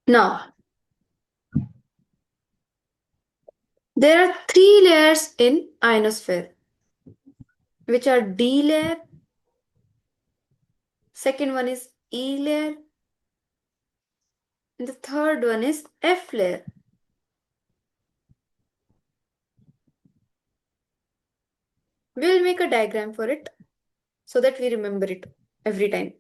Now, there are three layers in ionosphere, which are D layer, second one is E layer, and the third one is F layer. We will make a diagram for it so that we remember it every time.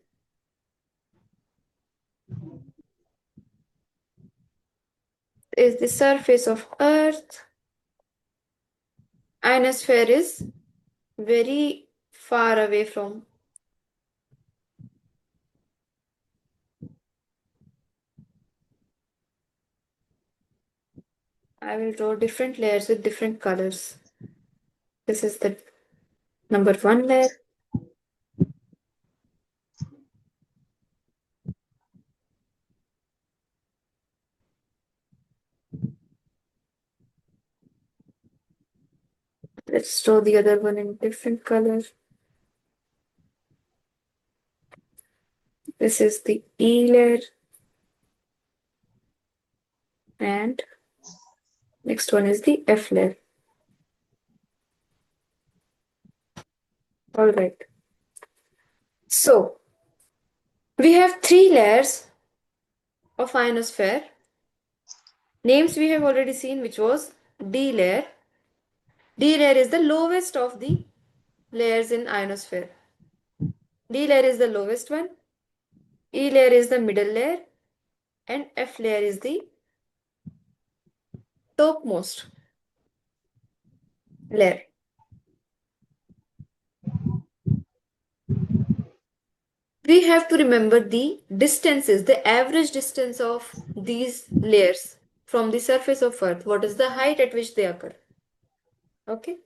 Is the surface of Earth. Ionosphere is very far away from. I will draw different layers with different colors. This is the number one layer. Let's draw the other one in different color. This is the E layer. And next one is the F layer. All right. So we have three layers of ionosphere. Names we have already seen, which was D layer. D layer is the lowest of the layers in ionosphere. D layer is the lowest one. E layer is the middle layer. And F layer is the topmost layer. We have to remember the distances, the average distance of these layers from the surface of Earth. What is the height at which they occur? Okay.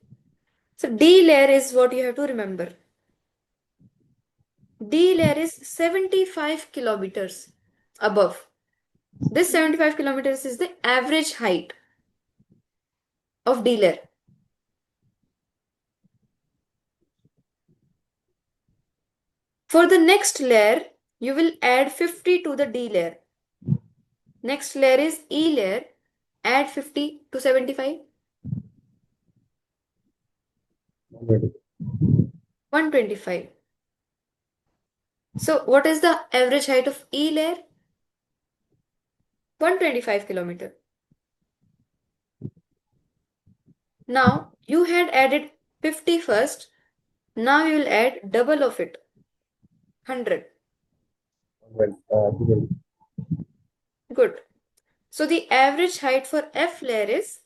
So D layer is what you have to remember. D layer is 75 kilometers above. This 75 kilometers is the average height of D layer. For the next layer, you will add 50 to the D layer. Next layer is E layer. Add 50 to 75. 125. So what is the average height of E layer? 125 kilometer. Now you had added 50 first. Now you will add double of it. 100. Good. So the average height for F layer is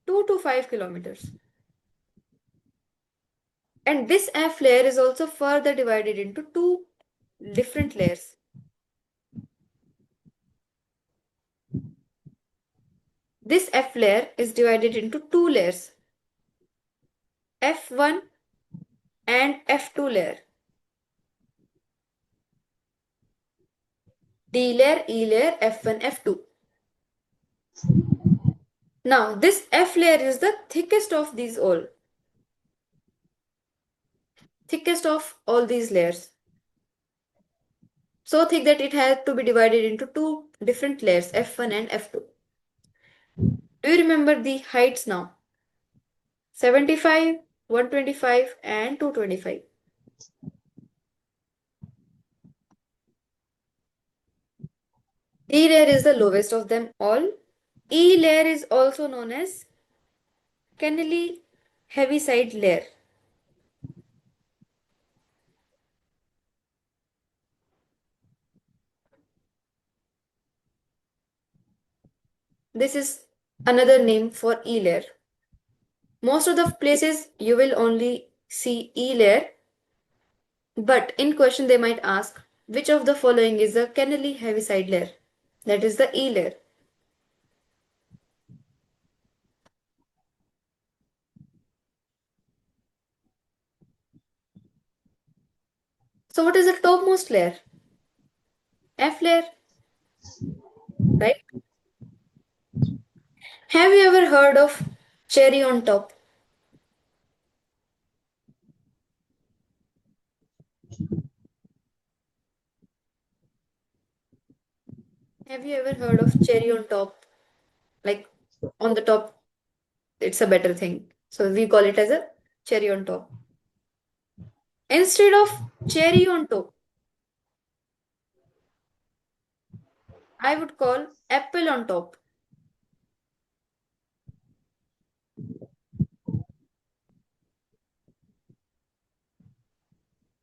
2 to 5 kilometers. And this F layer is also further divided into two different layers. This F layer is divided into two layers, F1 and F2 layer. D layer, E layer, F1, F2. Now this F layer is the thickest of these all. Thickest of all these layers. So thick that it has to be divided into two different layers, F1 and F2. Do you remember the heights now? 75, 125 and 225. D layer is the lowest of them all. E layer is also known as Kennelly Heaviside layer. This is another name for E layer. Most of the places you will only see E layer, but in question they might ask which of the following is the Kennelly Heaviside layer? That is the E layer. So what is the topmost layer? F layer, right? Have you ever heard of cherry on top? Have you ever heard of cherry on top? Like on the top, it's a better thing. So we call it as a cherry on top. Instead of cherry on top, I would call apple on top.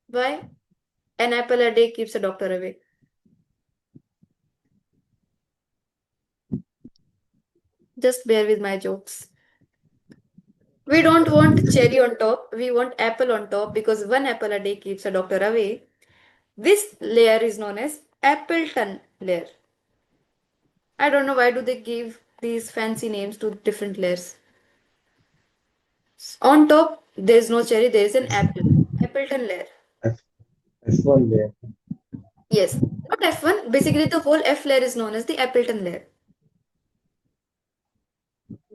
Why? An apple a day keeps a doctor away. Just bear with my jokes. We don't want cherry on top, we want apple on top because one apple a day keeps a doctor away. This layer is known as Appleton layer. I don't know why do they give these fancy names to different layers. On top, there is no cherry, there is an apple. Appleton layer. F, F1 layer. Yes, not F1. Basically, the whole F layer is known as the Appleton layer.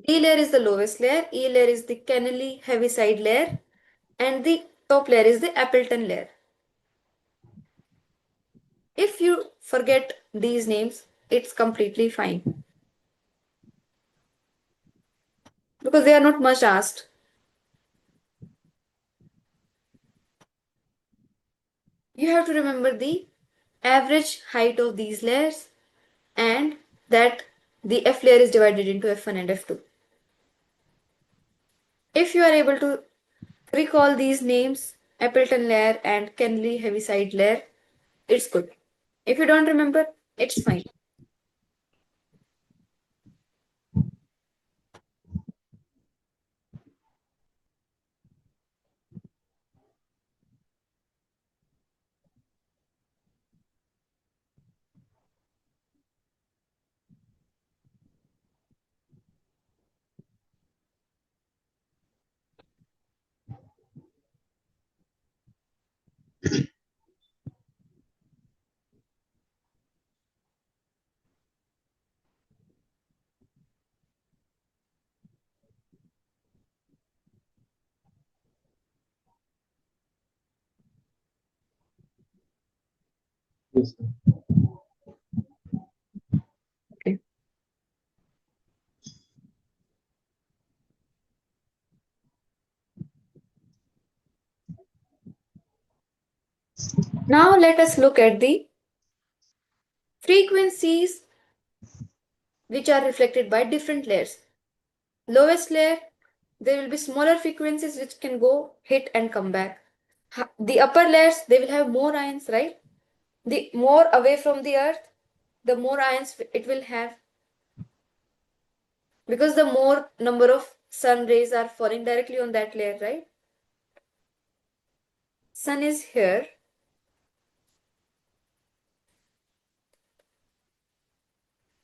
D layer is the lowest layer, E layer is the Kennelly Heaviside layer, and the top layer is the Appleton layer. If you forget these names, it's completely fine because they are not much asked. You have to remember the average height of these layers and that the F layer is divided into F1 and F2. If you are able to recall these names, Appleton layer and Kennelly Heaviside layer, it's good. If you don't remember, it's fine. Yes, Okay. Now let us look at the frequencies which are reflected by different layers. Lowest layer, there will be smaller frequencies which can go hit and come back. The upper layers, they will have more ions, right? The more away from the earth, the more ions it will have because the more number of sun rays are falling directly on that layer, right? Sun is here.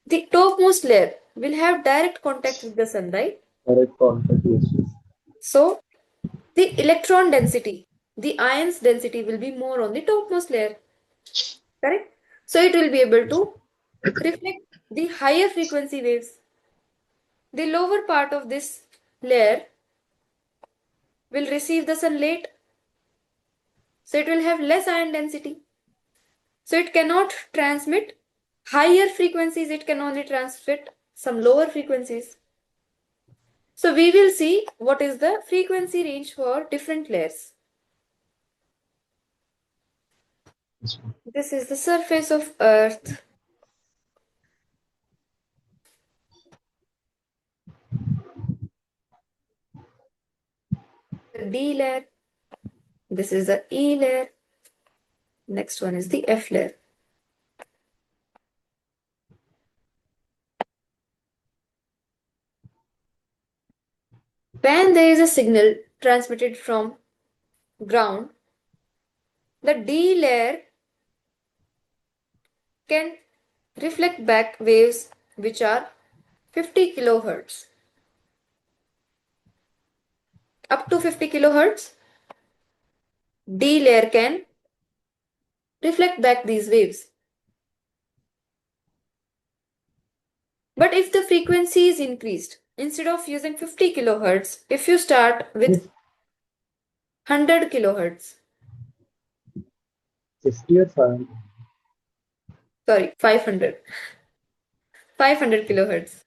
The topmost layer will have direct contact with the sun, right? correct contact. Yes, yes. So the electron density, the ions density will be more on the topmost layer, correct? So it will be able Yes, to reflect the higher frequency waves. The lower part of this layer will receive the sunlight, so it will have less ion density. So it cannot transmit higher frequencies, it can only transmit some lower frequencies. So we will see what is the frequency range for different layers. yes. This is the surface of Earth, the D layer. This is the E layer. Next one is the F layer. When there is a signal transmitted from ground, the D layer can reflect back waves which are 50 kilohertz. Up to 50 kilohertz, D layer can reflect back these waves. But if the frequency is increased, instead of using 50 kilohertz, if you start with 100 kilohertz, 50 or 500? sorry, 500. 500 kilohertz.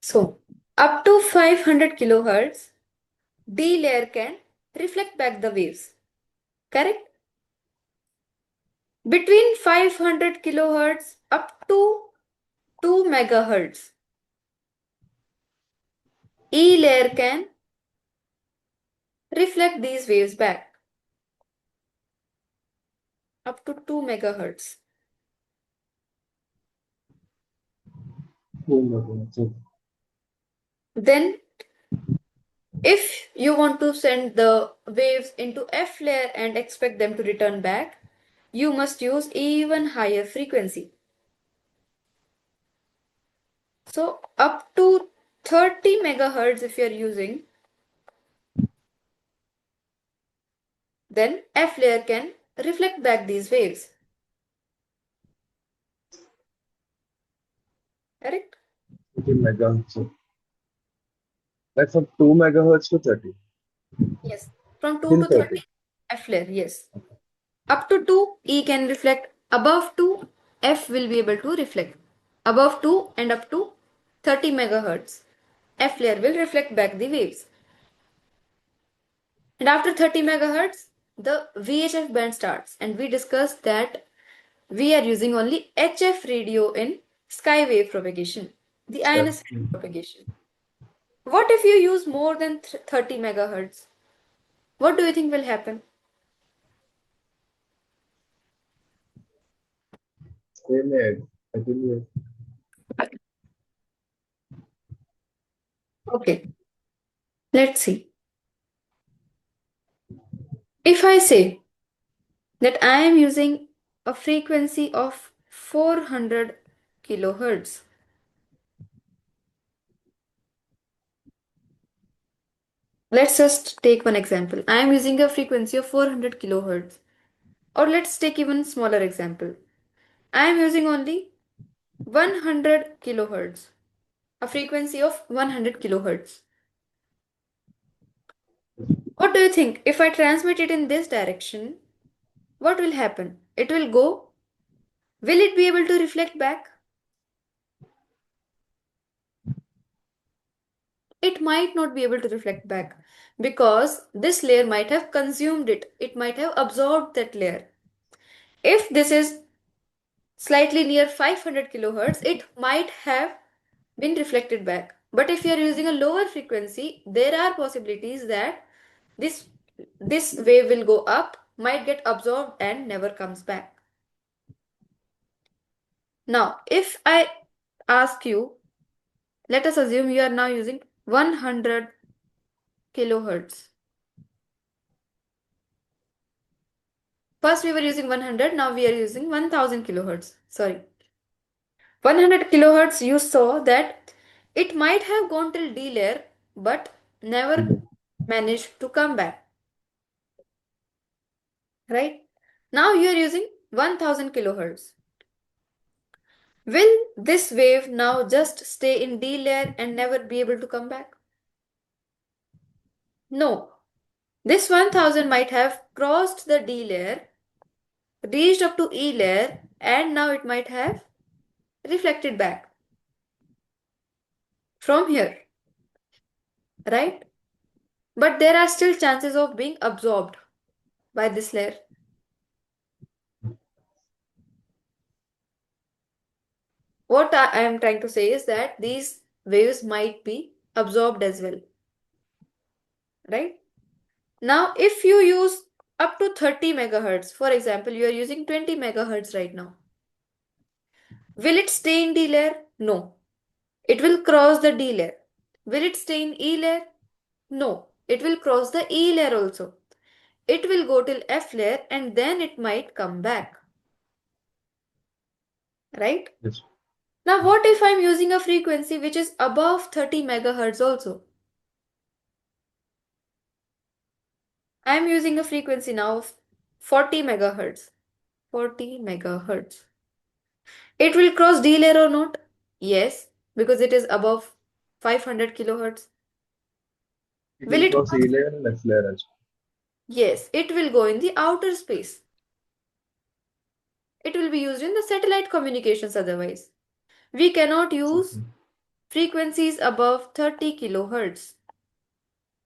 So, up to 500 kilohertz, D layer can reflect back the waves. Correct? Between 500 kilohertz up to 2 megahertz, E layer can reflect these waves back up to 2 megahertz. Then, if you want to send the waves into F layer and expect them to return back, you must use even higher frequency. So, up to 30 megahertz if you are using, then F layer can reflect back these waves. Correct? 30 megahertz. Like from 2 megahertz to 30. Yes. From 2 Till to 30, 30. F layer, yes. Up to 2, E can reflect. Above 2, F will be able to reflect. Above 2 and up to 30 megahertz, F layer will reflect back the waves. And after 30 megahertz, the VHF band starts. And we discussed that we are using only HF radio in skywave propagation, the ionospheric propagation. What if you use more than 30 megahertz? What do you think will happen? Same here. I think Okay, let's see. If I say that I am using a frequency of 400 kilohertz, let's just take one example. I am using a frequency of 400 kilohertz. Or let's take even smaller example. I am using only 100 kilohertz, a frequency of 100 kilohertz. What do you think? If I transmit it in this direction, what will happen? It will go. Will it be able to reflect back? It might not be able to reflect back because this layer might have consumed it. It might have absorbed that layer. If this is slightly near 500 kilohertz, it might have been reflected back. But if you are using a lower frequency, there are possibilities that this this wave will go up, might get absorbed and never comes back. Now, if I ask you, let us assume you are now using 100 kilohertz. First we were using 100, now we are using 1000 kilohertz. Sorry. 100 kilohertz, you saw that it might have gone till D layer but never managed to come back. Right? Now you are using 1000 kilohertz. Will this wave now just stay in D layer and never be able to come back? No. This 1000 might have crossed the D layer, reached up to E layer, and now it might have reflected back from here. Right? But there are still chances of being absorbed by this layer. What I am trying to say is that these waves might be absorbed as well. Right? Now, if you use up to 30 megahertz, for example, you are using 20 megahertz right now. Will it stay in D layer? No. It will cross the D layer. Will it stay in E layer? No. It will cross the E layer also. It will go till F layer and then it might come back. Right? yes. Now, what if I'm using a frequency which is above 30 megahertz also? I'm using a frequency now of 40 megahertz. 40 megahertz. It will cross D layer or not? Yes. because it is above 500 kilohertz. It Will will it cross go? E layer and F layer as Yes, it will go in the outer space. It will be used in the satellite communications otherwise. We cannot well. use frequencies above 30 kilohertz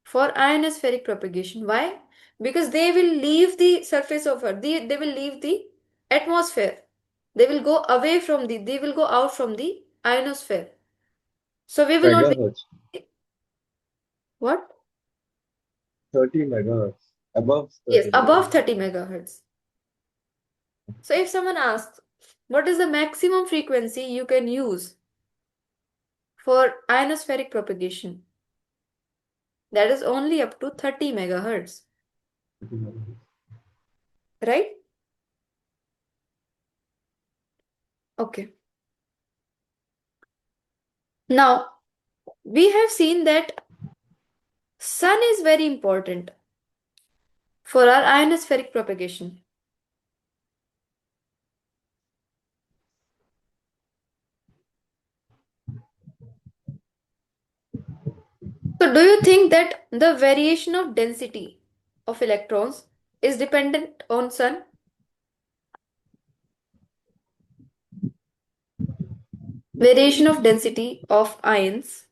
for ionospheric propagation. Why? Because they will leave the surface of Earth. They will leave the atmosphere. They will go out from the ionosphere. So we will not be. Megahertz, What? 30 megahertz, above Yes, 30 above megahertz. 30 megahertz. So if someone asks, what is the maximum frequency you can use for ionospheric propagation? That is only up to 30 megahertz, 30 megahertz. right? Okay. Now, we have seen that sun is very important for our ionospheric propagation. So, do you think that the variation of density of electrons is dependent on sun? Variation of density of ions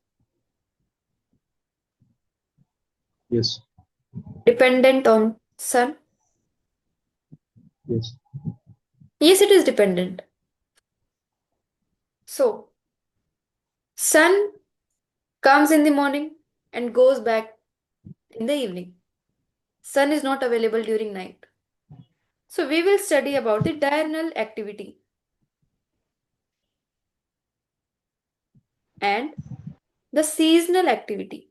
Yes, dependent on sun? yes, Yes, it is dependent. So, sun comes in the morning and goes back in the evening. Sun is not available during night. So, we will study about the diurnal activity and the seasonal activity.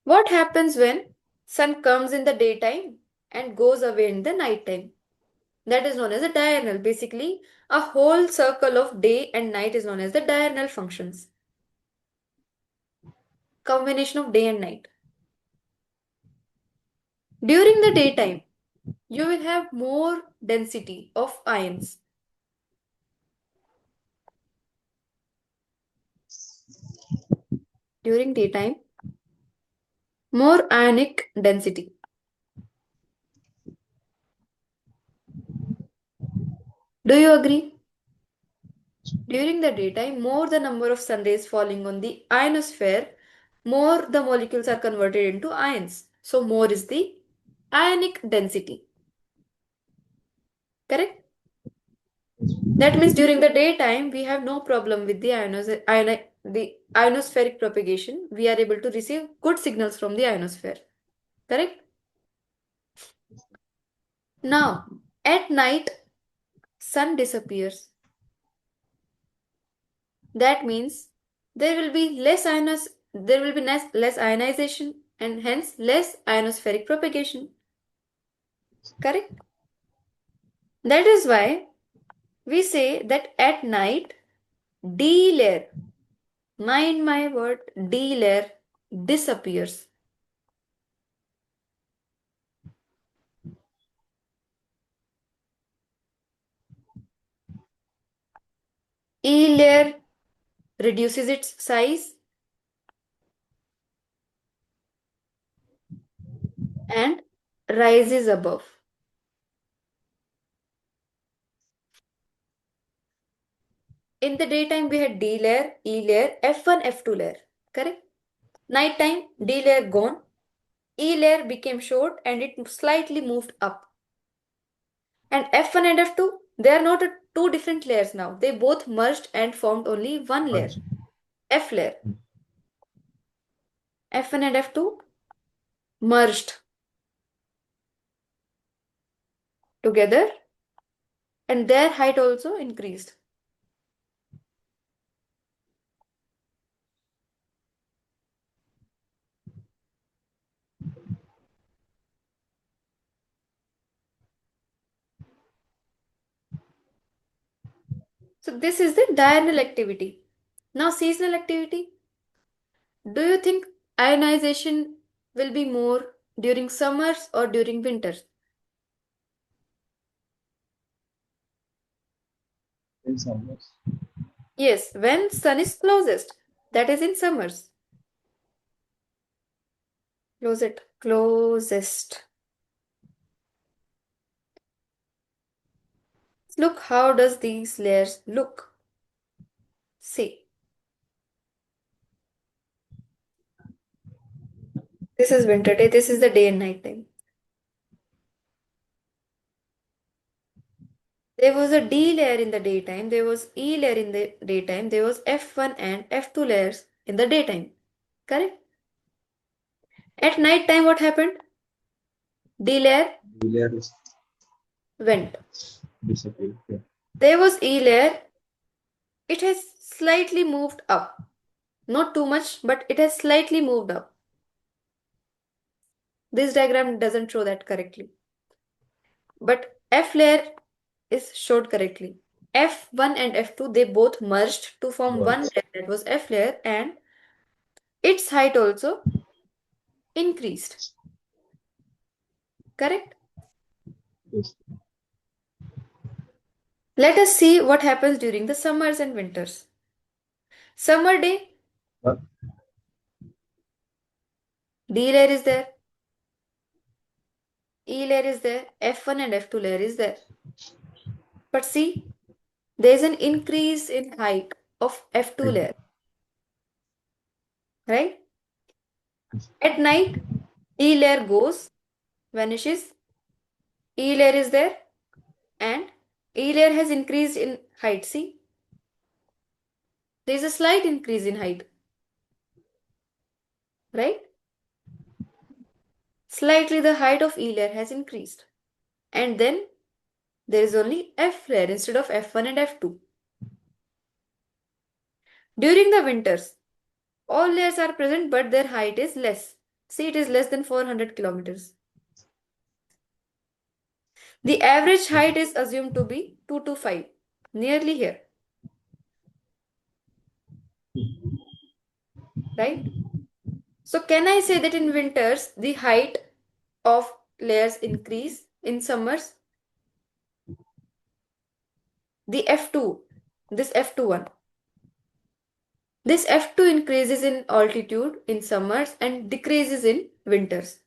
What happens when sun comes in the daytime and goes away in the nighttime? That is known as a diurnal. Basically, a whole circle of day and night is known as the diurnal functions. Combination of day and night. During the daytime, you will have more density of ions. During daytime, more ionic density. Do you agree? During the daytime, more the number of sun rays falling on the ionosphere, more the molecules are converted into ions. So more is the ionic density. Correct? That means during the daytime, we have no problem with the the ionospheric propagation. We are able to receive good signals from the ionosphere. Correct? Now, at night, sun disappears. That means there will be less ionization and hence less ionospheric propagation. Correct? That is why we say that at night D layer, mind my word, D layer disappears. E layer reduces its size and rises above. In the daytime, we had D layer, E layer, F1, F2 layer. Correct? Nighttime, D layer gone, E layer became short and it slightly moved up. And F1 and F2, they are not two different layers now. They both merged and formed only one layer, merge. F layer. F1 and F2 merged together and their height also increased. So this is the diurnal activity. Now seasonal activity. Do you think ionization will be more during summers or during winters? In summers. Yes, when sun is closest. That is in summers. Closest. Look, how does these layers look? See, this is winter day. This is the day and night time. There was a D layer in the daytime. There was E layer in the daytime. There was F1 and F2 layers in the daytime. Correct? At night time, what happened? D layer The layer is went. disappeared. Yeah. There was E layer. It has slightly moved up. Not too much, but it has slightly moved up. This diagram doesn't show that correctly. But F layer is showed correctly. F1 and F2, they both merged to form one Words. layer, that was F layer, and its height also increased. Correct? Yes. Let us see what happens during the summers and winters. Summer day, But D layer is there, E layer is there, F1 and F2 layer is there. But see, there is an increase in height of F2 layer, right? At night, E layer goes, vanishes, E layer is there, and E layer has increased in height. See, there is a slight increase in height, right? Slightly the height of E layer has increased. And then there is only F layer instead of F1 and F2. During the winters, all layers are present but their height is less. See, it is less than 400 kilometers. The average height is assumed to be 2 to 5, nearly here, right? So can I say that in winters, the height of layers increase, in summers? The F2, this F2 one. This F2 increases in altitude in summers and decreases in winters,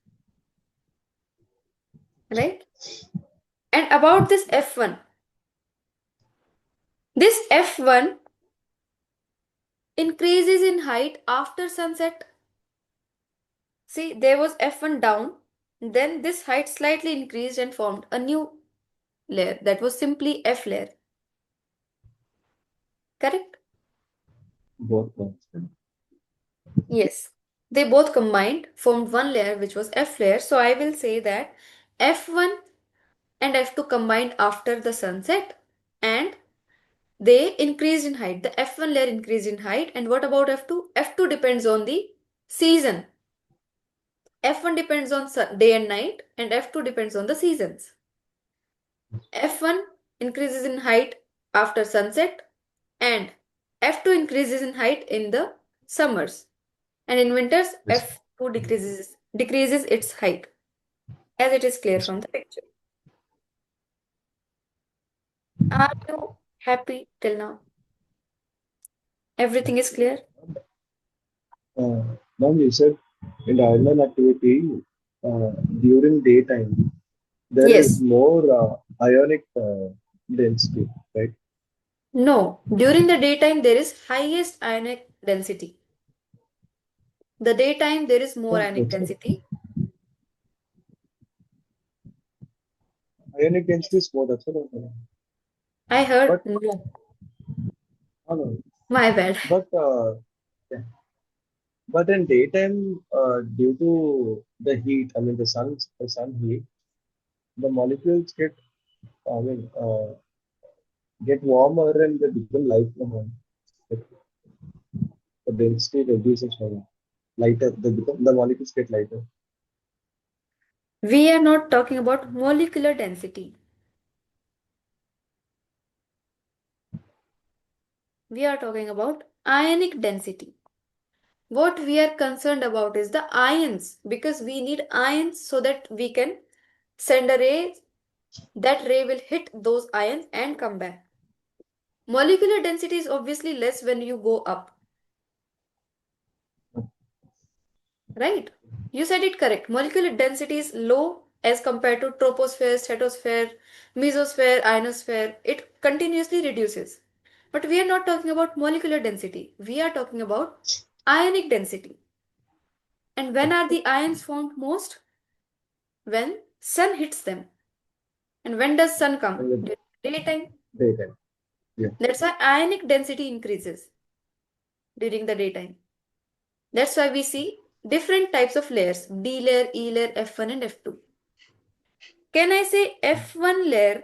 right? And about this F1 increases in height after sunset. See, there was F1 down, then this height slightly increased and formed a new layer that was simply F layer. Correct? both constant. Yes. They both combined, formed one layer which was F layer. So I will say that F1 and F2 combined after the sunset and they increased in height. The F1 layer increased in height. And what about F2? F2 depends on the season. F1 depends on day and night, and F2 depends on the seasons. F1 increases in height after sunset, and F2 increases in height in the summers. And in winters, Yes. F2 decreases its height, as it is clear Yes. from the picture. Are you happy till now? Everything is clear? Uh, Now you said in the island activity uh, during daytime there is Yes. more ionic density, right? No. During the daytime, there is highest ionic density. The daytime, there is more Oh, ionic that's it. density. Ionic density is more. That's what I'm saying. I heard But no. no, My bad. but yeah. But in daytime, due to the heat, I mean the sun heat, the molecules I mean, get warmer and they become lighter. Like, the density reduces or lighter. The molecules get lighter. We are not talking about molecular density. We are talking about ionic density. What we are concerned about is the ions because we need ions so that we can send a ray. That ray will hit those ions and come back. Molecular density is obviously less when you go up, right? You said it correct. Molecular density is low as compared to troposphere, stratosphere, mesosphere, ionosphere. It continuously reduces. But we are not talking about molecular density. We are talking about ionic density. And when are the ions formed most? When sun hits them. And when does sun come? in the During the daytime. daytime. Yeah. That's why ionic density increases during the daytime. That's why we see different types of layers: D layer, E layer, F1 and F2. Can I say F1 layer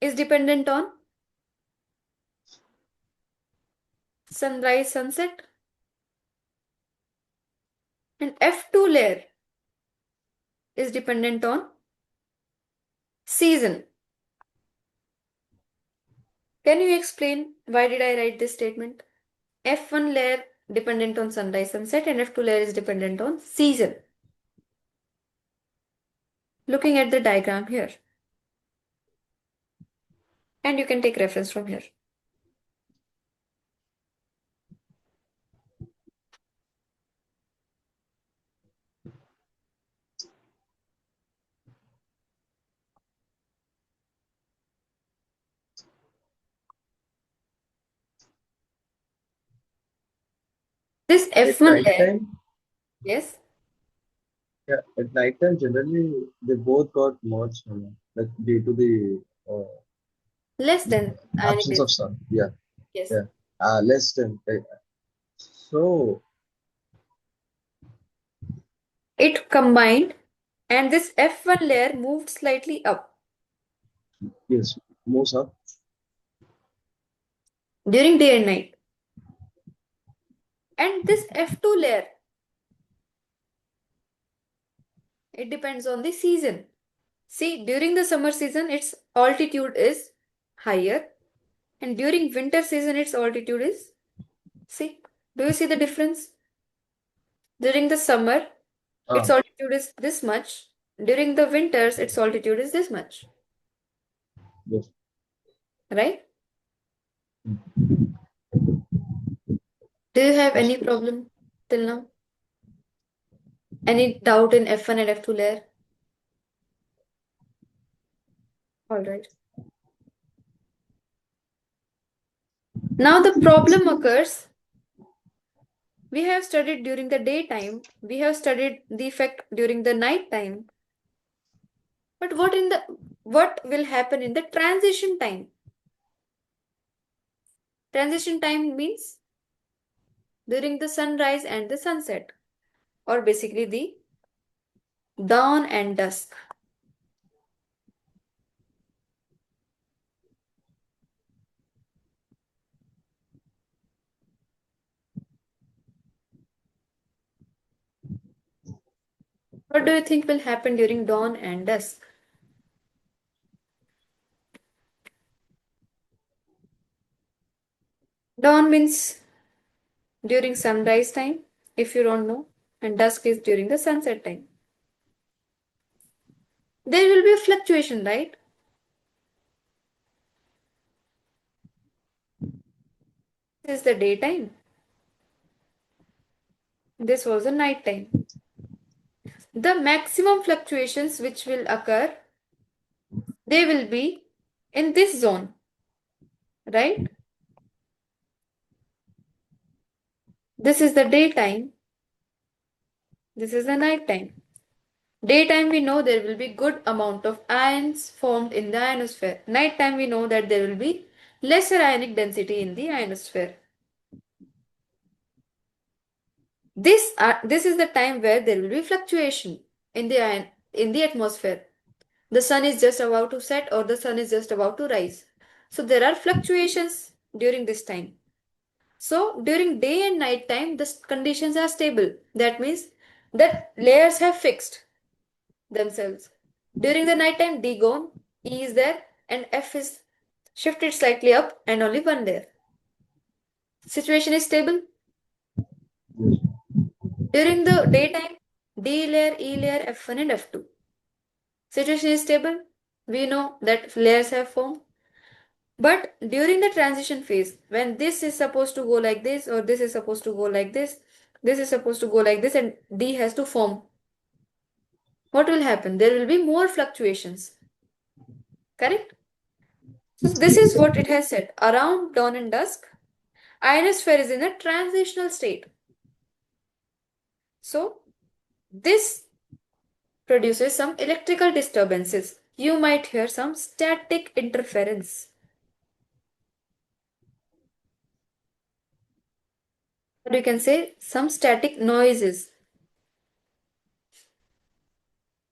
is dependent on sunrise, sunset? And F2 layer is dependent on season. Can you explain why did I write this statement? F1 layer dependent on sunrise, sunset, and F2 layer is dependent on season. Looking at the diagram here. And you can take reference from here. This At F1 night layer, time, yes, at night time generally they both got merged, like due to the less than ionic absence of density. sun. Yeah, Yes. yeah. Less than. So It combined and this F1 layer moved slightly up yes, moves up. during day and night. And this F2 layer, it depends on the season. See, during the summer season, its altitude is higher, and during winter season, its altitude is, see, do you see the difference? During the summer, its Ah, altitude is this much. During the winters, its altitude is this much, yes. right? Do you have Yes. any problem till now? Any doubt in F1 and F2 layer? All right. Now the problem occurs. We have studied during the daytime. We have studied the effect during the night time. But what will happen in the transition time? Transition time means during the sunrise and the sunset, or basically the dawn and dusk. What do you think will happen during dawn and dusk? Dawn means during sunrise time, if you don't know, and dusk is during the sunset time. There will be a fluctuation, right? This is the daytime. This was the night time. The maximum fluctuations which will occur, they will be in this zone, right? This is the daytime. This is the night time. Daytime we know there will be good amount of ions formed in the ionosphere. Nighttime we know that there will be lesser ionic density in the ionosphere. This is the time where there will be fluctuation in the atmosphere. The sun is just about to set or the sun is just about to rise. So there are fluctuations during this time. So during day and night time, the conditions are stable. That means that layers have fixed themselves. During the night time, D gone, E is there, and F is shifted slightly up and only one layer. Situation is stable. During the daytime, D layer, E layer, F1 and F2. Situation is stable. We know that layers have formed. But during the transition phase, when this is supposed to go like this, or this is supposed to go like this is supposed to go like this, and D has to form, what will happen? There will be more fluctuations. Correct? So this is Yes. what it has said. Around dawn and dusk, ionosphere is in a transitional state. So this produces some electrical disturbances. You might hear some static interference. Or you can say some static noises.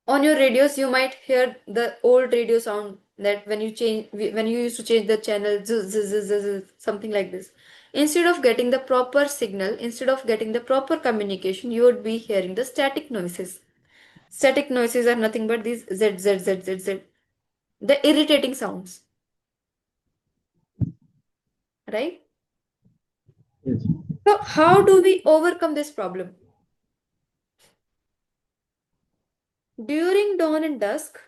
On your radios, you might hear the old radio sound that when you used to change the channel, zzz, zzz, zzz, zzz, something like this. Instead of getting the proper signal, instead of getting the proper communication, you would be hearing the static noises. Static noises are nothing but these z, z, z, z, z, the irritating sounds, right? Yes. So, how do we overcome this problem? During dawn and dusk,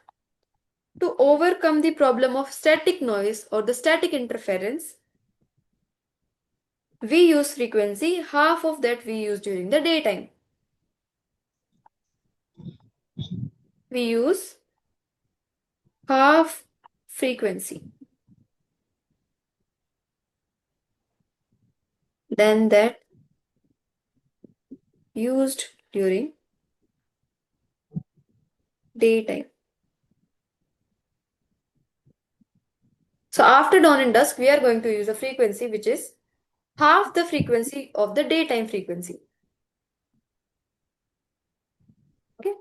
to overcome the problem of static noise or the static interference, we use frequency half of that we use during the daytime. We use half frequency than that used during daytime. So after dawn and dusk, we are going to use a frequency which is half the frequency of the daytime frequency. Okay.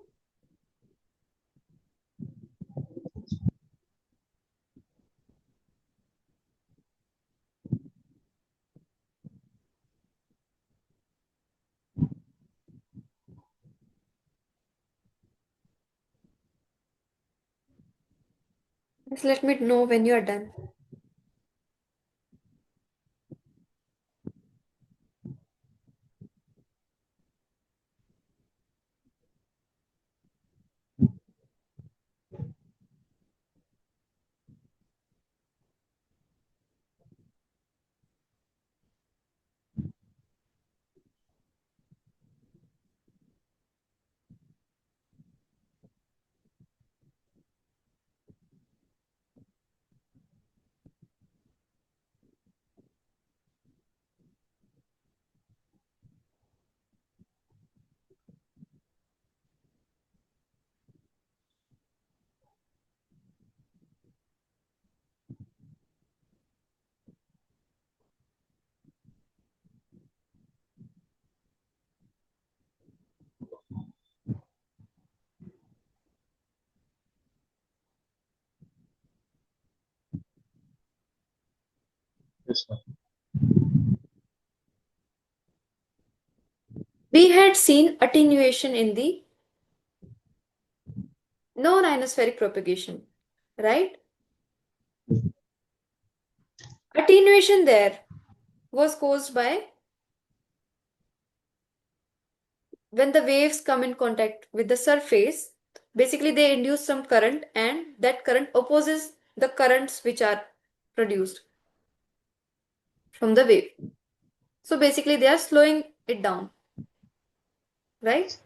Just let me know when you are done. Yes, ma'am. We had seen attenuation in the non-ionospheric propagation, right? Attenuation there was caused by when the waves come in contact with the surface, basically they induce some current and that current opposes the currents which are produced from the wave. So basically they are slowing it down, right?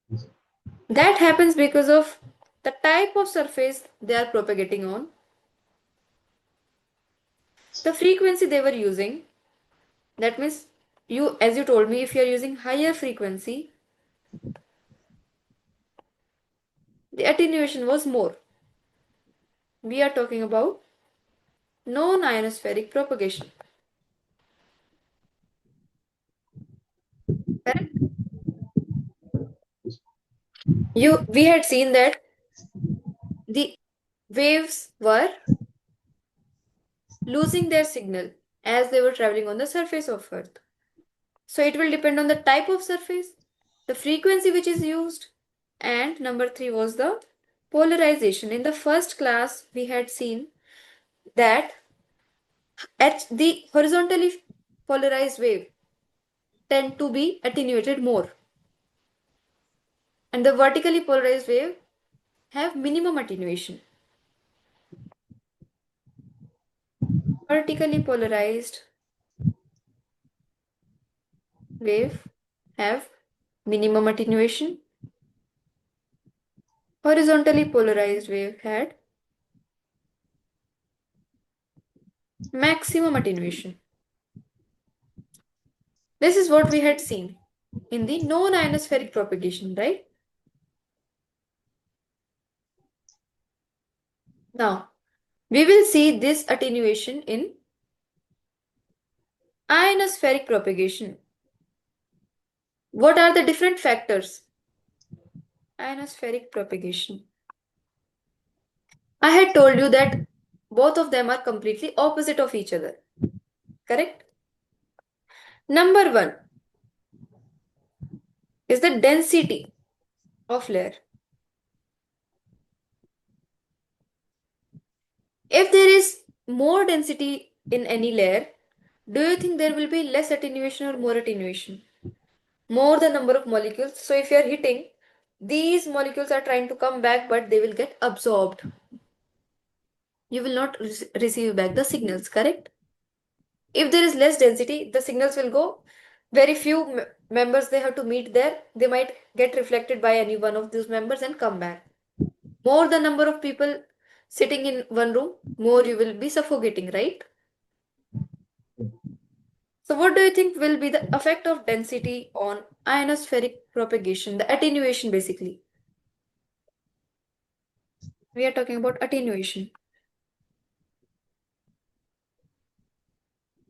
Yes. That happens because of the type of surface they are propagating on, the frequency they were using. That means you, as you told me, if you are using higher frequency, the attenuation was more. We are talking about non-ionospheric propagation. Correct? Yes. We had seen that the waves were losing their signal as they were traveling on the surface of Earth. So it will depend on the type of surface, the frequency which is used, and number three was the polarization. In the first class, we had seen that at the horizontally polarized wave tend to be attenuated more, and the vertically polarized wave have minimum attenuation. vertically polarized wave have minimum attenuation. Horizontally polarized wave had maximum attenuation. This is what we had seen in the non-ionospheric propagation, right? Now, we will see this attenuation in ionospheric propagation. What are the different factors? Ionospheric propagation. I had told you that both of them are completely opposite of each other. Correct? Number one is the density of layer. If there is more density in any layer, do you think there will be less attenuation or more attenuation? More the number of molecules. So if you are hitting, these molecules are trying to come back, but they will get absorbed. You will not receive back the signals, correct? If there is less density, the signals will go. Very few members they have to meet there. They might get reflected by any one of those members and come back. More the number of people sitting in one room, more you will be suffocating, right? So what do you think will be the effect of density on ionospheric propagation, the attenuation basically? We are talking about attenuation.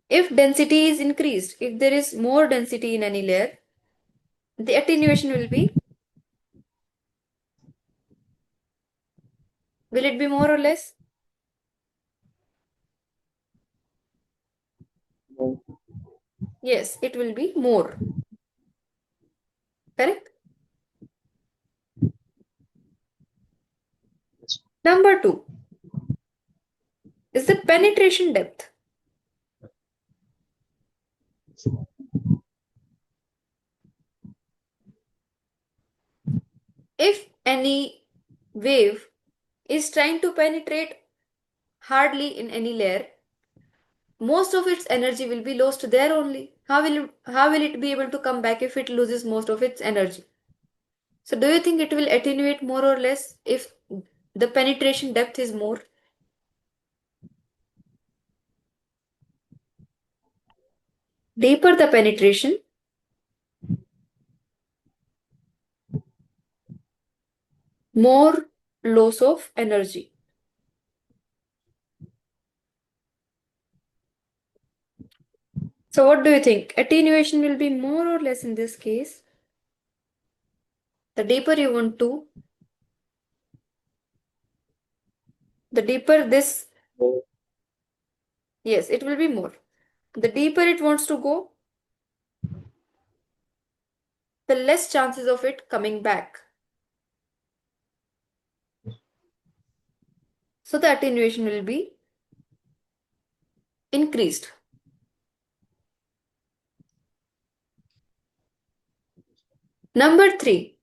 If density is increased, if there is more density in any layer, the attenuation will it be more or less? No. Yes, it will be more. Correct? Yes. Number two is the penetration depth. If any wave is trying to penetrate hardly in any layer, most of its energy will be lost there only. How will it be able to come back if it loses most of its energy? So do you think it will attenuate more or less if the penetration depth is more? Deeper the penetration, more loss of energy. So what do you think? Attenuation will be more or less in this case? The deeper you want to, the deeper this, No. yes, it will be more. The deeper it wants to go, the less chances of it coming back. So the attenuation will be increased. Number three,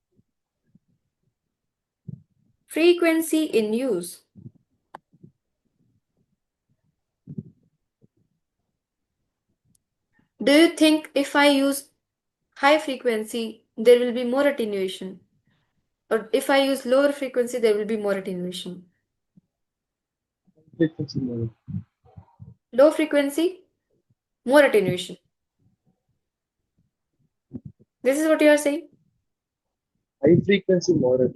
frequency in use. Do you think if I use high frequency, there will be more attenuation? Or if I use lower frequency, there will be more attenuation? Frequency more. Low frequency, more attenuation. This is what you are saying? High frequency more.